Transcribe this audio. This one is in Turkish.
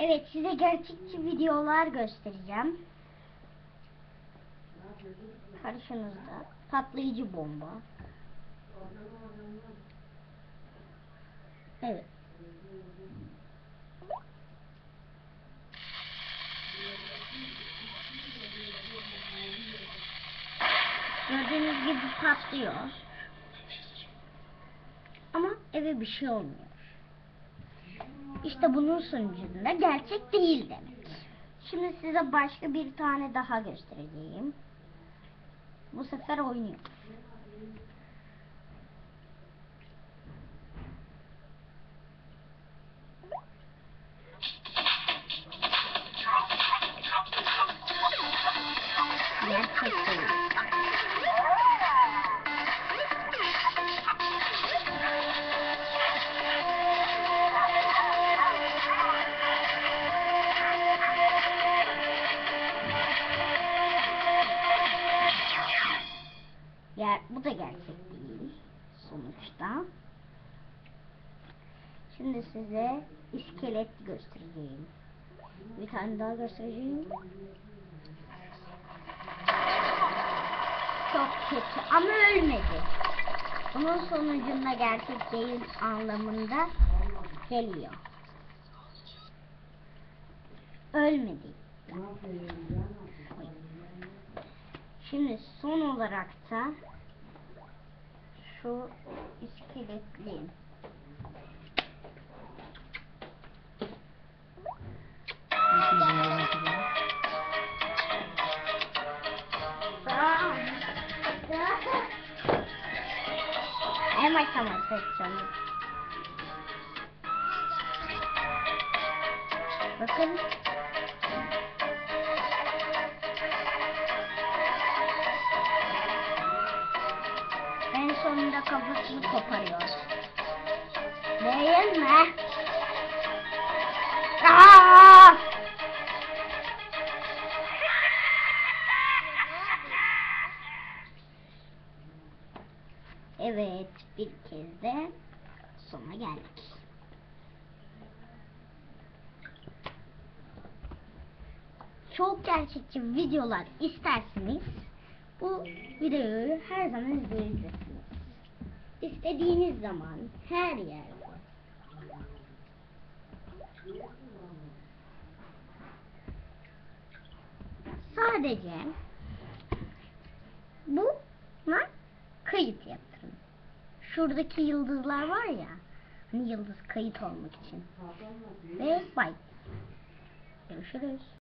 Evet, size gerçekçi videolar göstereceğim. Karşınızda patlayıcı bomba. Evet. Gördüğünüz gibi patlıyor. Ama eve bir şey olmuyor. İşte bunun sonucunda gerçek değil demek. Şimdi size başka bir tane daha göstereceğim. Bu sefer oynuyor. Gerçek değil. Ya bu da gerçek değil sonuçta. Şimdi size iskelet göstereceğim. Bir tane daha göstereceğim. Çok kötü ama ölmedi. Bunun sonucunda gerçek değil anlamında geliyor. Ölmedi. Şimdi son olarak da şu iskeletli. Hemen tamam seçeceğim. Bakın. En sonunda kafasını koparıyor. Değil mi? Aa! Evet, bir kez de sona geldik. Çok gerçekçi videolar isterseniz bu videoyu her zaman izleyebilirsiniz. İstediğiniz zaman her yerde. Sadece buna kayıt yaptırın. Şuradaki yıldızlar var ya, hani yıldız kayıt olmak için. Ve bye. Görüşürüz.